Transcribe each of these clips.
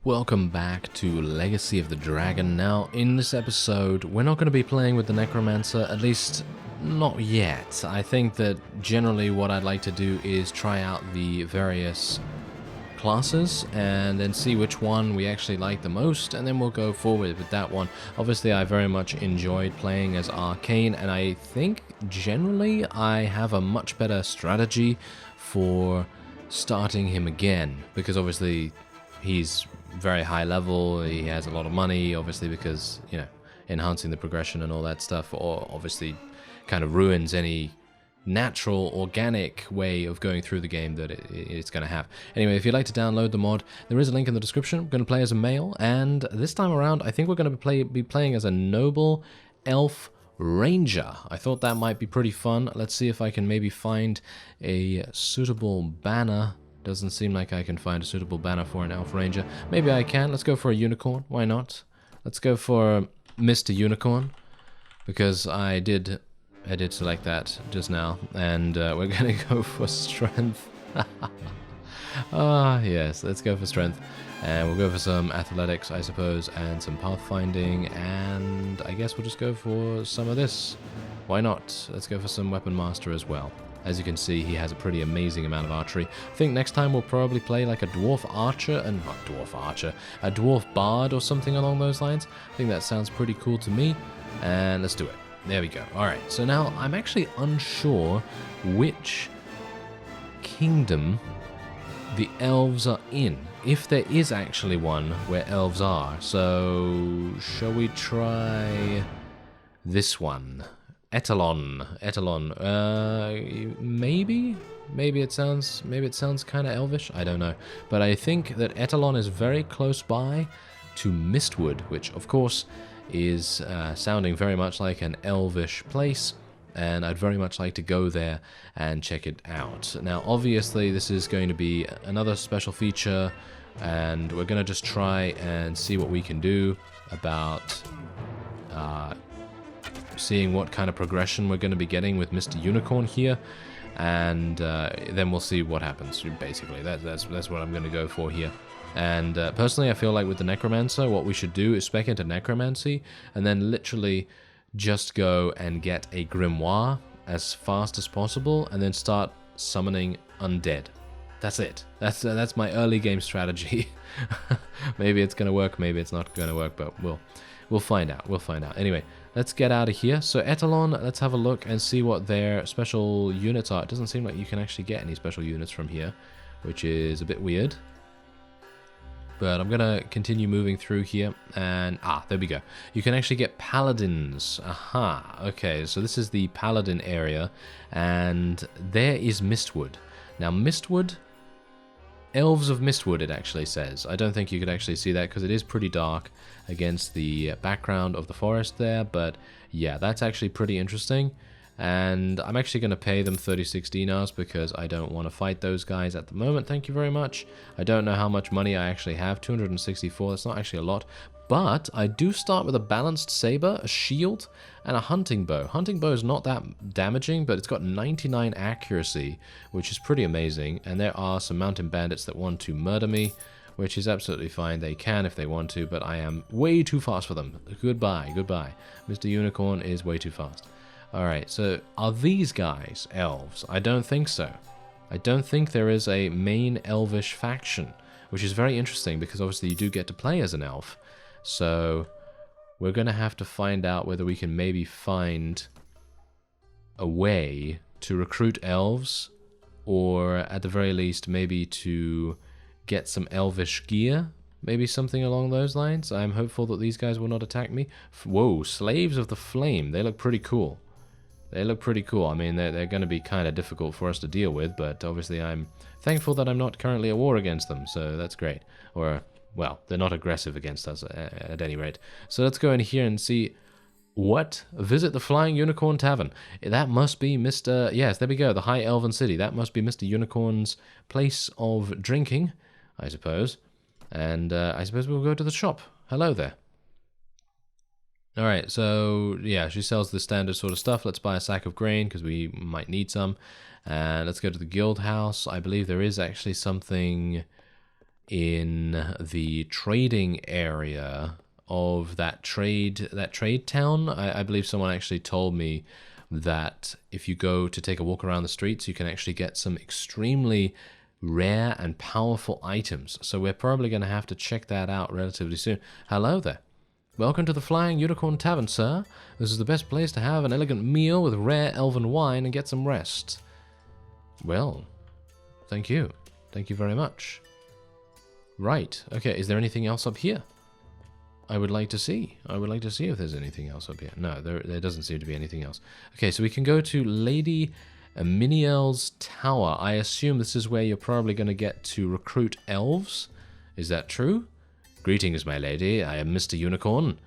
Welcome back to Legacy of the Dragon. Now, in this episode, we're not going to be playing with the Necromancer, at least not yet. I think that generally what I'd like to do is try out the various classes and then see which one we actually like the most, and then we'll go forward with that one. Obviously, I very much enjoyed playing as Arcane, and I think generally I have a much better strategy for starting him again, because obviously he's very high level, he has a lot of money, obviously, because, you know, enhancing the progression and all that stuff, or obviously kind of ruins any natural, organic way of going through the game that it's going to have. Anyway, if you'd like to download the mod, there is a link in the description. I'm going to play as a male, and this time around, I think we're going to be playing as a noble elf ranger. I thought that might be pretty fun. Let's see if I can maybe find a suitable banner. Doesn't seem like I can find a suitable banner for an elf ranger. Maybe I can. Let's go for a unicorn. Why not? Let's go for Mr. Unicorn, because I did select that just now, and we're gonna go for strength. Ah, yes, let's go for strength, and we'll go for some athletics, I suppose, and some pathfinding, and I guess we'll just go for some of this. Why not? Let's go for some weapon master as well. As you can see, he has a pretty amazing amount of archery. I think next time we'll probably play like a dwarf archer, and not dwarf archer, a dwarf bard or something along those lines. I think that sounds pretty cool to me, and let's do it. There we go. Alright, so now I'm actually unsure which kingdom the elves are in, if there is actually one where elves are. So, shall we try this one? Etalon. Maybe it sounds kind of elvish. I don't know, but I think that Etalon is very close by to Mistwood, which of course is sounding very much like an elvish place, and I'd very much like to go there and check it out. Now, obviously, this is going to be another special feature, and we're going to just try and see what we can do about seeing what kind of progression we're going to be getting with Mr. Unicorn here, and then we'll see what happens. Basically, that's what I'm going to go for here. And personally, I feel like with the Necromancer, what we should do is spec into Necromancy, and then literally just go and get a Grimoire as fast as possible, and then start summoning undead. That's it. That's my early game strategy. Maybe it's going to work, maybe it's not going to work, but we'll find out. We'll find out. Anyway, let's get out of here. So Etalon, let's have a look and see what their special units are. It doesn't seem like you can actually get any special units from here, which is a bit weird. But I'm going to continue moving through here, and there we go. You can actually get paladins. Aha, okay, so this is the paladin area, and there is Mistwood. Now Mistwood, Elves of Mistwood it actually says. I don't think you could actually see that because it is pretty dark against the background of the forest there, but yeah, that's actually pretty interesting. And I'm actually going to pay them 36 dinars because I don't want to fight those guys at the moment. Thank you very much. I don't know how much money I actually have. 264, that's not actually a lot. But I do start with a balanced saber, a shield, and a hunting bow. Hunting bow is not that damaging, but it's got 99 accuracy, which is pretty amazing. And there are some mountain bandits that want to murder me, which is absolutely fine. They can if they want to, but I am way too fast for them. Goodbye, goodbye. Mr. Unicorn is way too fast. Alright, so are these guys elves? I don't think so. I don't think there is a main elvish faction, which is very interesting because obviously you do get to play as an elf. So we're going to have to find out whether we can maybe find a way to recruit elves, or at the very least maybe to get some elvish gear. Maybe something along those lines. I'm hopeful that these guys will not attack me. Whoa, Slaves of the Flame. They look pretty cool. They look pretty cool. I mean, they're going to be kind of difficult for us to deal with, but obviously I'm thankful that I'm not currently at war against them, so that's great. Or, well, they're not aggressive against us at any rate. So let's go in here and see what? Visit the Flying Unicorn Tavern. That must be Mr... Yes, there we go, the High Elven City. That must be Mr. Unicorn's place of drinking, I suppose. And I suppose we'll go to the shop. Hello there. Alright, so yeah, she sells the standard sort of stuff. Let's buy a sack of grain because we might need some. And let's go to the guild house. I believe there is actually something in the trading area of that trade town. I believe someone actually told me that if you go to take a walk around the streets, you can actually get some extremely rare and powerful items. So we're probably going to have to check that out relatively soon. Hello there. Welcome to the Flying Unicorn Tavern, sir. This is the best place to have an elegant meal with rare elven wine and get some rest. Well, thank you. Thank you very much. Right. Okay, is there anything else up here? I would like to see. I would like to see if there's anything else up here. No, there doesn't seem to be anything else. Okay, so we can go to Lady Miniel's Tower. I assume this is where you're probably going to get to recruit elves. Is that true? Greetings, my lady. I am Mr. Unicorn.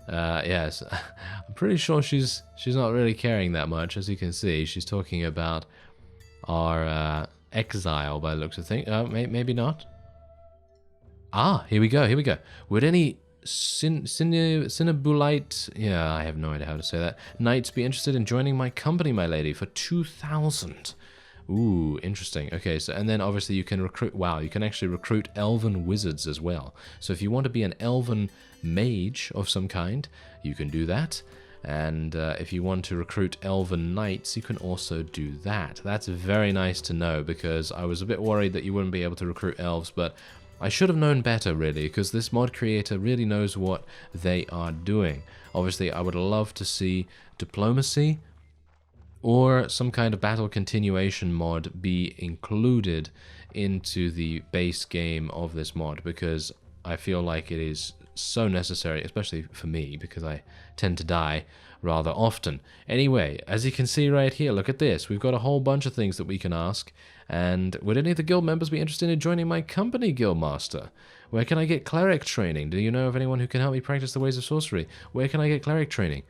Yes, I'm pretty sure she's not really caring that much. As you can see, she's talking about our exile by the looks of things. Maybe not. Ah, here we go. Here we go. Would any Sinnebulite, yeah, I have no idea how to say that, knights be interested in joining my company, my lady, for 2,000? Ooh, interesting. Okay, so, and then obviously you can recruit, wow, you can actually recruit elven wizards as well. So if you want to be an elven mage of some kind, you can do that. And if you want to recruit elven knights, you can also do that. That's very nice to know, because I was a bit worried that you wouldn't be able to recruit elves, but I should have known better, really, because this mod creator really knows what they are doing. Obviously, I would love to see diplomacy or some kind of battle continuation mod be included into the base game of this mod, because I feel like it is so necessary, especially for me, because I tend to die rather often. Anyway, as you can see right here, look at this. We've got a whole bunch of things that we can ask. And would any of the guild members be interested in joining my company, Guildmaster? Where can I get cleric training? Do you know of anyone who can help me practice the ways of sorcery? Where can I get cleric training?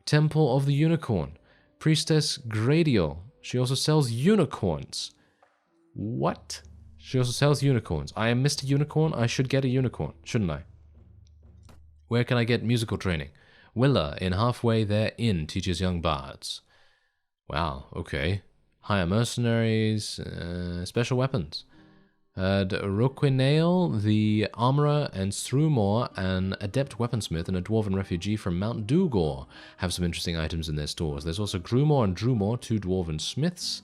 Temple of the Unicorn. Priestess Gradial. She also sells unicorns. What? She also sells unicorns. I am Mr. Unicorn. I should get a unicorn, shouldn't I? Where can I get musical training? Willa in Halfway There Inn teaches young bards. Wow, okay. Hire mercenaries, special weapons. Roquinail, the armorer, and Strumor, an adept weaponsmith and a dwarven refugee from Mount Dugor, have some interesting items in their stores. There's also Grumor and Drumor, two dwarven smiths,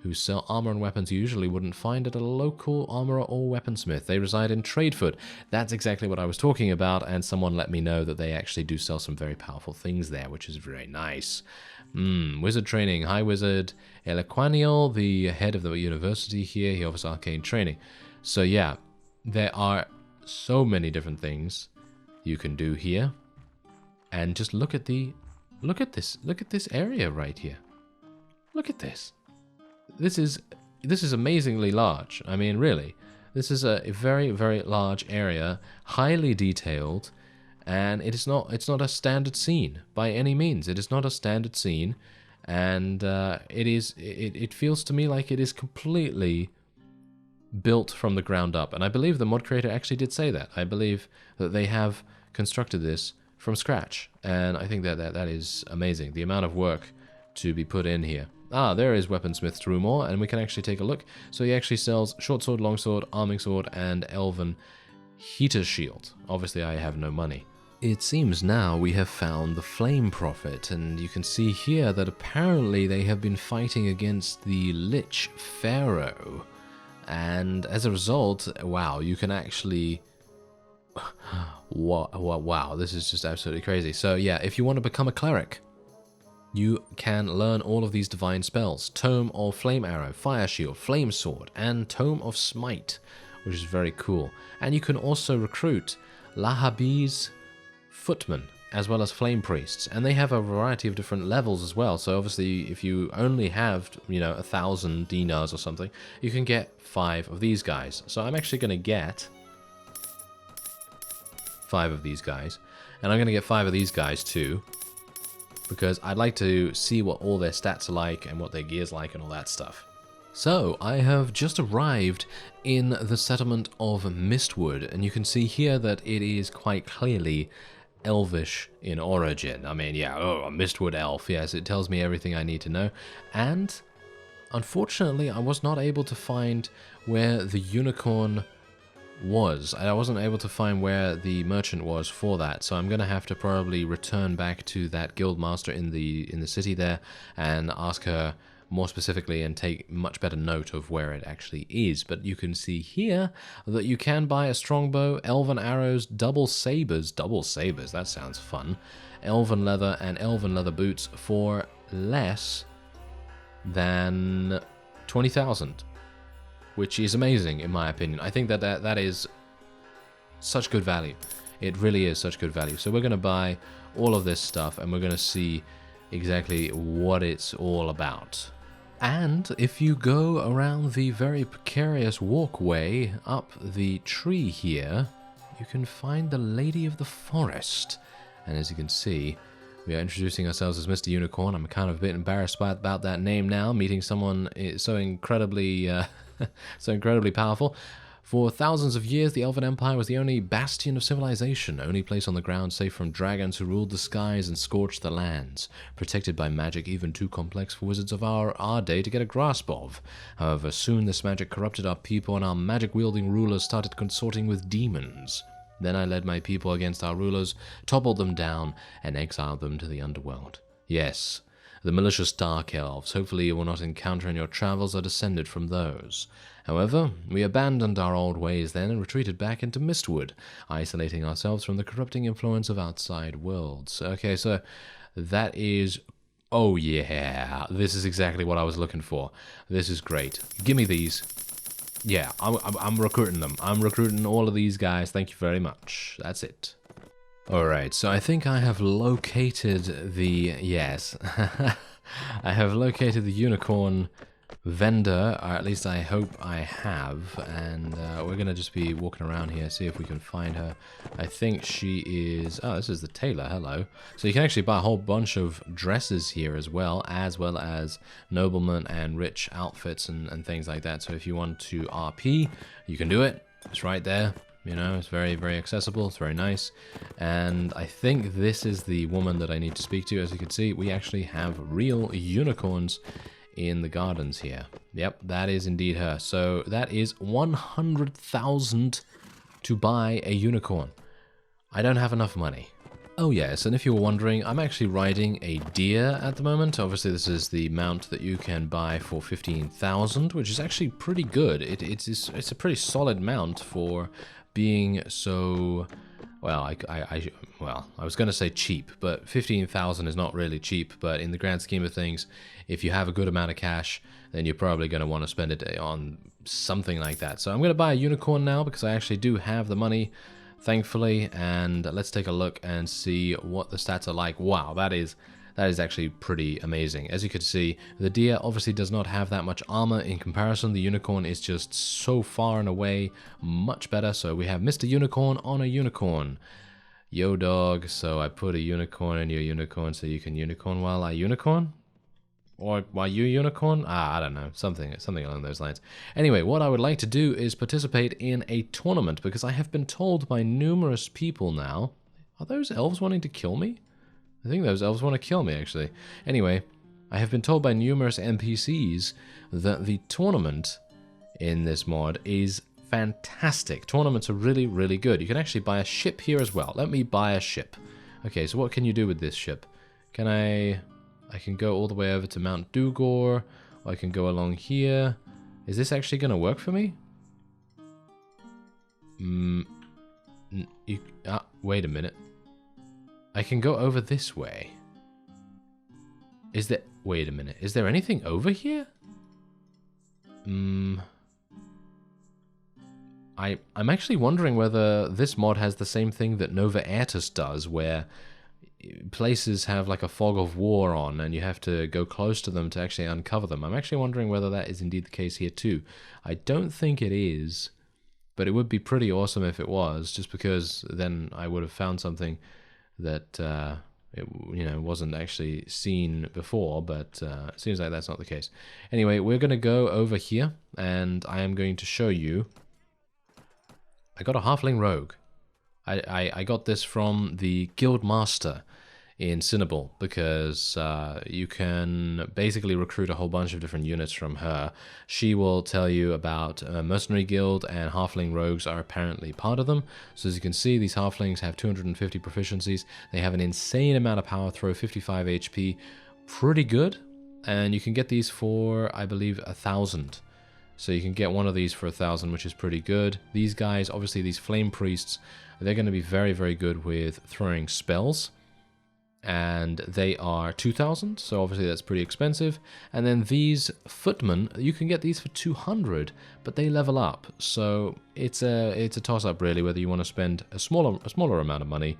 who sell armor and weapons you usually wouldn't find at a local armorer or weaponsmith. They reside in Tradefoot. That's exactly what I was talking about, and someone let me know that they actually do sell some very powerful things there, which is very nice. Wizard training. High Wizard Elequaniel, the head of the university here. He offers arcane training. So yeah, there are so many different things you can do here. And just look at this area right here. Look at this. This is amazingly large. I mean, really. This is a very, very large area, highly detailed. And it's not a standard scene by any means. It is not a standard scene, and it feels to me like it is completely built from the ground up. And I believe the mod creator actually did say that. I believe that they have constructed this from scratch, and I think that is amazing. The amount of work to be put in here. Ah, there is Weaponsmith Drumor, and we can actually take a look. So he actually sells short sword, long sword, arming sword, and elven heater shield. Obviously, I have no money. It seems now we have found the Flame Prophet, and you can see here that apparently they have been fighting against the Lich Pharaoh. And as a result, wow, you can actually... wow, this is just absolutely crazy. So yeah, if you want to become a cleric, you can learn all of these divine spells. Tome of Flame Arrow, Fire Shield, Flame Sword, and Tome of Smite, which is very cool. And you can also recruit Lahabul's footmen, as well as flame priests, and they have a variety of different levels as well. So obviously, if you only have, 1,000 dinars or something, you can get 5 of these guys. So I'm actually going to get 5 of these guys, and I'm going to get 5 of these guys too, because I'd like to see what all their stats are like and what their gear's like and all that stuff. So I have just arrived in the settlement of Mistwood, and you can see here that it is quite clearly elvish in origin. I mean, yeah, a Mistwood elf, yes, it tells me everything I need to know. And unfortunately, I was not able to find where the unicorn was. I wasn't able to find where the merchant was for that, so I'm going to have to probably return back to that guild master in the city there and ask her more specifically and take much better note of where it actually is. But you can see here that you can buy a strongbow, elven arrows, double sabers, that sounds fun, elven leather and elven leather boots for less than 20,000. Which is amazing, in my opinion. I think that is such good value. It really is such good value. So we're going to buy all of this stuff, and we're going to see exactly what it's all about. And if you go around the very precarious walkway up the tree here, you can find the Lady of the Forest. And as you can see, we are introducing ourselves as Mr. Unicorn. I'm kind of a bit embarrassed about that name now, meeting someone so incredibly... so incredibly powerful. For thousands of years, the Elven Empire was the only bastion of civilization, only place on the ground safe from dragons who ruled the skies and scorched the lands, protected by magic even too complex for wizards of our day to get a grasp of. However, soon this magic corrupted our people, and our magic-wielding rulers started consorting with demons. Then I led my people against our rulers, toppled them down, and exiled them to the underworld. Yes, the malicious dark elves. Hopefully you will not encounter in your travels are descended from those. However, we abandoned our old ways then and retreated back into Mistwood, isolating ourselves from the corrupting influence of outside worlds. Okay, so that is... Oh yeah, this is exactly what I was looking for. This is great. Give me these. Yeah, I'm recruiting them. I'm recruiting all of these guys. Thank you very much. That's it. Alright, so I think I have located the... Yes. I have located the unicorn vendor, or at least I hope I have, and we're going to just be walking around here, see if we can find her. I think she is... Oh, this is the tailor, hello. So you can actually buy a whole bunch of dresses here as well as nobleman and rich outfits and things like that. So if you want to RP, you can do it. It's right there. You know, it's very, very accessible. It's very nice. And I think this is the woman that I need to speak to. As you can see, we actually have real unicorns in the gardens here. Yep, that is indeed her. So that is 100,000 to buy a unicorn. I don't have enough money. Oh yes, and if you were wondering, I'm actually riding a deer at the moment. Obviously this is the mount that you can buy for 15,000, which is actually pretty good. It's a pretty solid mount for being so... Well, I was going to say cheap, but 15,000 is not really cheap, but in the grand scheme of things, if you have a good amount of cash, then you're probably going to want to spend it on something like that. So I'm going to buy a unicorn now because I actually do have the money, thankfully, and let's take a look and see what the stats are like. Wow, that is actually pretty amazing. As you can see, the deer obviously does not have that much armor in comparison. The unicorn is just so far and away much better. So we have Mr. Unicorn on a unicorn. Yo dog, so I put a unicorn in your unicorn so you can unicorn while I unicorn? Or while you unicorn? I don't know. Something along those lines. Anyway, what I would like to do is participate in a tournament because I have been told by numerous people now. Are those elves wanting to kill me? I think those elves want to kill me, actually. Anyway, I have been told by numerous NPCs that the tournament in this mod is fantastic. Tournaments are really, really good. You can actually buy a ship here as well. Let me buy a ship. Okay, so what can you do with this ship? Can I can go all the way over to Mount Dugor, or I can go along here. Is this actually going to work for me? Wait a minute. I can go over this way. Is there... Wait a minute. Is there anything over here? I'm actually wondering whether this mod has the same thing that Nova Airtus does, where places have like a fog of war on and you have to go close to them to actually uncover them. I'm actually wondering whether that is indeed the case here too. I don't think it is, but it would be pretty awesome if it was, just because then I would have found something that wasn't actually seen before, but it seems like that's not the case. Anyway, we're going to go over here, and I am going to show you. I got a halfling rogue. I got this from the guild master in Sinnebul, because you can basically recruit a whole bunch of different units from her. She will tell you about a mercenary guild, and halfling rogues are apparently part of them. So as you can see, these halflings have 250 proficiencies. They have an insane amount of power throw, 55 HP, pretty good. And you can get these for, I believe, 1,000. So you can get one of these for 1,000, which is pretty good. These guys, obviously these flame priests, they're going to be very, very good with throwing spells. And they are 2,000, so obviously that's pretty expensive. And then these footmen, you can get these for 200, but they level up. So it's a toss-up really, whether you want to spend a smaller amount of money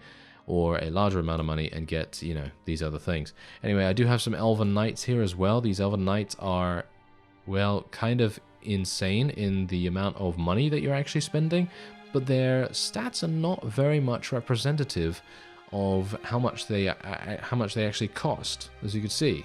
or a larger amount of money and get, you know, these other things. Anyway, I do have some Elven Knights here as well. These Elven Knights are, well, kind of insane in the amount of money that you're actually spending, but their stats are not very much representative of how much they actually cost. As you can see,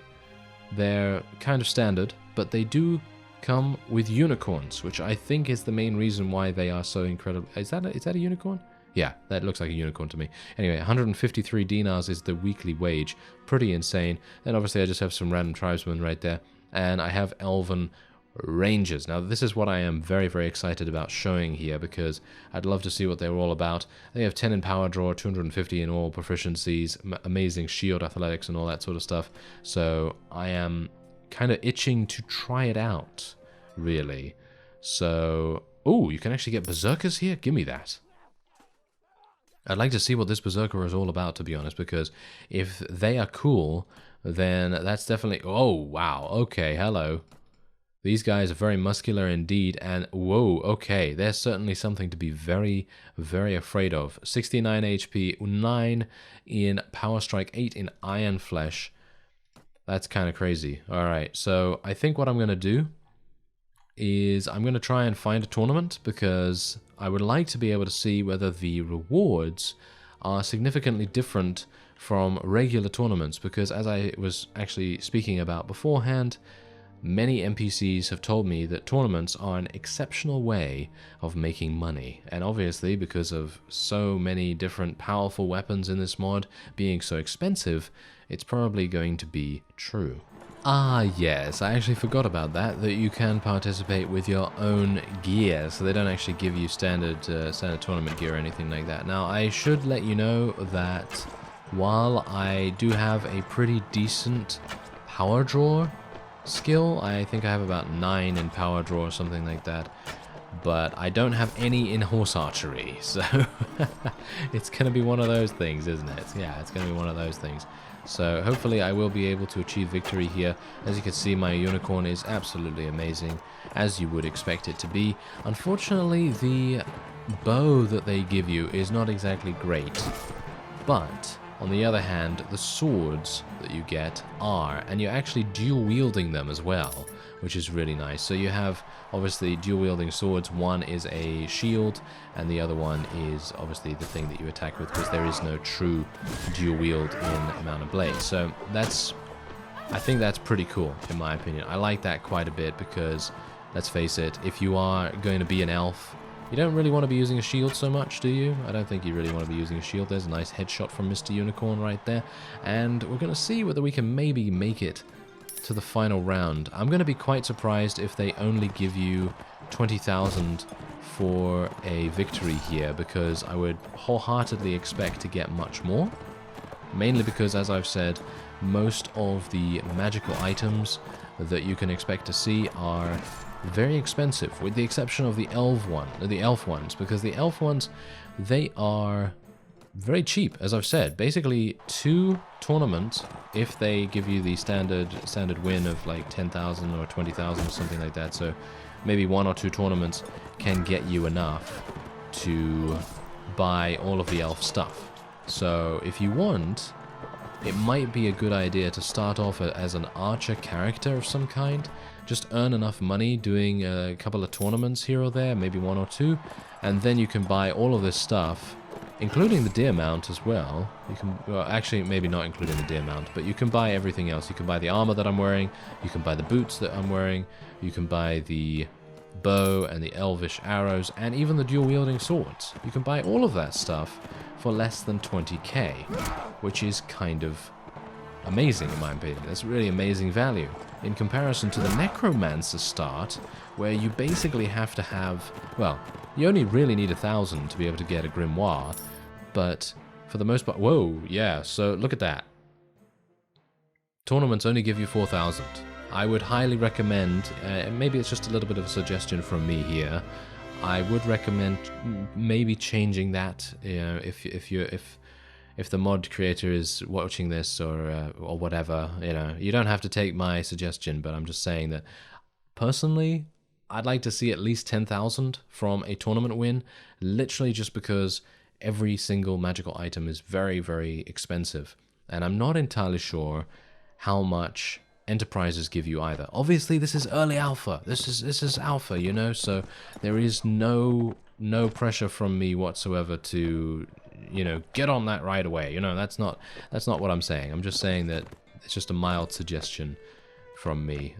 they're kind of standard, but they do come with unicorns, which I think is the main reason why they are so incredible. Is that a unicorn? Yeah, that looks like a unicorn to me. Anyway, 153 dinars is the weekly wage. Pretty insane. Then obviously I just have some random tribesmen right there, and I have Elven Rangers. Now this is what I am very, very excited about showing here, because I'd love to see what they're all about. They have 10 in power draw, 250 in all proficiencies, amazing shield athletics and all that sort of stuff. So I am kind of itching to try it out, really. So, oh, you can actually get berserkers here? Give me that. I'd like to see what this berserker is all about, to be honest, because if they are cool, then that's definitely... Oh, wow, okay, hello. These guys are very muscular indeed, and whoa, okay, there's certainly something to be very, very afraid of. 69 HP, 9 in Power Strike, 8 in Iron Flesh. That's kind of crazy. Alright, so I think what I'm going to do is I'm going to try and find a tournament, because I would like to be able to see whether the rewards are significantly different from regular tournaments, because as I was actually speaking about beforehand, many NPCs have told me that tournaments are an exceptional way of making money, and obviously because of so many different powerful weapons in this mod being so expensive, it's probably going to be true. Ah yes, I actually forgot about that you can participate with your own gear, so they don't actually give you standard tournament gear or anything like that. Now I should let you know that while I do have a pretty decent power draw skill, I think I have about 9 in power draw or something like that, but I don't have any in horse archery, so it's gonna be one of those things, isn't it? Yeah, it's gonna be one of those things. So hopefully I will be able to achieve victory here. As you can see, my unicorn is absolutely amazing, as you would expect it to be. Unfortunately, the bow that they give you is not exactly great, but on the other hand, the swords that you get are, and you're actually dual wielding them as well, which is really nice. So you have obviously dual wielding swords. One is a shield and the other one is obviously the thing that you attack with, because there is no true dual wield in Amount of Blade. So I think that's pretty cool in my opinion. I like that quite a bit, because let's face it, if you are going to be an elf, you don't really want to be using a shield so much, do you? I don't think you really want to be using a shield. There's a nice headshot from Mr. Unicorn right there. And we're going to see whether we can maybe make it to the final round. I'm going to be quite surprised if they only give you 20,000 for a victory here, because I would wholeheartedly expect to get much more. Mainly because, as I've said, most of the magical items that you can expect to see are very expensive, with the exception of the elf ones, because the elf ones, they are very cheap, as I've said. Basically 2 tournaments, if they give you the standard win of like 10,000 or 20,000 or something like that, so maybe 1 or 2 tournaments can get you enough to buy all of the elf stuff. So if you want, it might be a good idea to start off as an archer character of some kind. Just earn enough money doing a couple of tournaments here or there, maybe 1 or 2, and then you can buy all of this stuff, including the deer mount as well. You can, well, actually maybe not including the deer mount, but you can buy everything else. You can buy the armor that I'm wearing, you can buy the boots that I'm wearing, you can buy the bow and the elvish arrows, and even the dual wielding swords. You can buy all of that stuff for less than 20k, which is kind of amazing in my opinion. That's really amazing value in comparison to the Necromancer start, where you basically have to have, well, you only really need 1,000 to be able to get a Grimoire, but for the most part, whoa, yeah, so look at that. Tournaments only give you 4,000. I would highly recommend, maybe it's just a little bit of a suggestion from me here, I would recommend maybe changing that, you know, if the mod creator is watching this or whatever, you know, you don't have to take my suggestion, but I'm just saying that personally, I'd like to see at least 10,000 from a tournament win, literally just because every single magical item is very, very expensive, and I'm not entirely sure how much enterprises give you either. Obviously, this is early alpha. This is alpha, you know, so there is no pressure from me whatsoever to, you know, get on that right away. You know, that's not what I'm saying. I'm just saying that it's just a mild suggestion from me.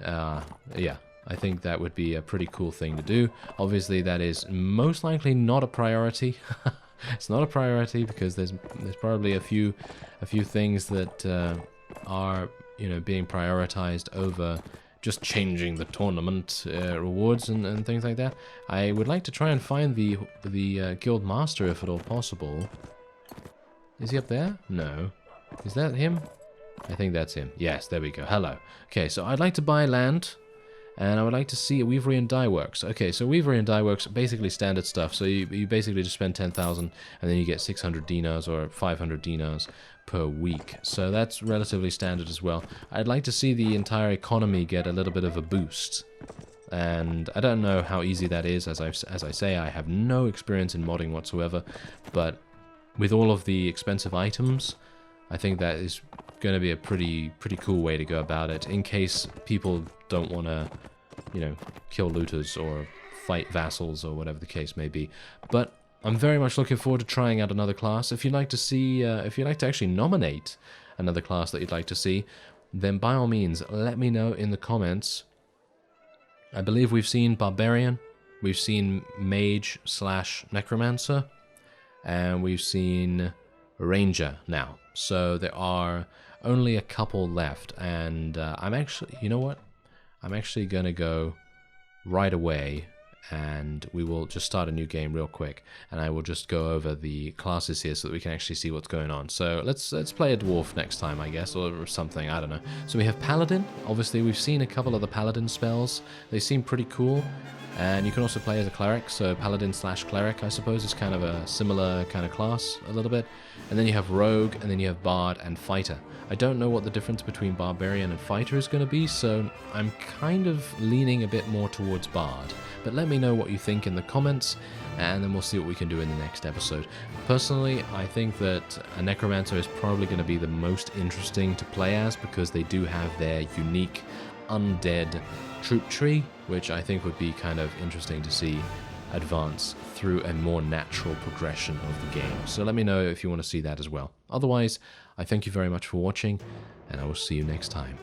Yeah, I think that would be a pretty cool thing to do. Obviously, that is most likely not a priority. It's not a priority because there's probably a few things that are, you know, being prioritized over just changing the tournament rewards and things like that. I would like to try and find the guild master if at all possible. Is he up there? No. Is that him? I think that's him. Yes, there we go. Hello. Okay, so I'd like to buy land, and I would like to see a Weavery and Dye Works. Okay, so Weavery and Dye Works, basically standard stuff. So you basically just spend 10,000, and then you get 600 dinars or 500 dinars per week. So that's relatively standard as well. I'd like to see the entire economy get a little bit of a boost. And I don't know how easy that is. As I say, I have no experience in modding whatsoever, but with all of the expensive items, I think that is going to be a pretty cool way to go about it, in case people don't want to, you know, kill looters or fight vassals or whatever the case may be. But I'm very much looking forward to trying out another class. If you'd like to see, if you'd like to actually nominate another class that you'd like to see, then by all means, let me know in the comments. I believe we've seen Barbarian, we've seen Mage / Necromancer, and we've seen Ranger now. So there are only a couple left, and I'm actually, you know what? I'm actually going to go right away, and we will just start a new game real quick, and I will just go over the classes here so that we can actually see what's going on. So let's play a dwarf next time, I guess, or something, I don't know. So we have Paladin. Obviously, we've seen a couple of the Paladin spells. They seem pretty cool, and you can also play as a cleric, so Paladin / cleric, I suppose, is kind of a similar kind of class, a little bit. And then you have Rogue, and then you have Bard and Fighter. I don't know what the difference between Barbarian and Fighter is going to be, so I'm kind of leaning a bit more towards Bard. But let me know what you think in the comments, and then we'll see what we can do in the next episode. Personally, I think that a Necromancer is probably going to be the most interesting to play as, because they do have their unique undead troop tree, which I think would be kind of interesting to see advance through a more natural progression of the game. So let me know if you want to see that as well. Otherwise, I thank you very much for watching, and I will see you next time.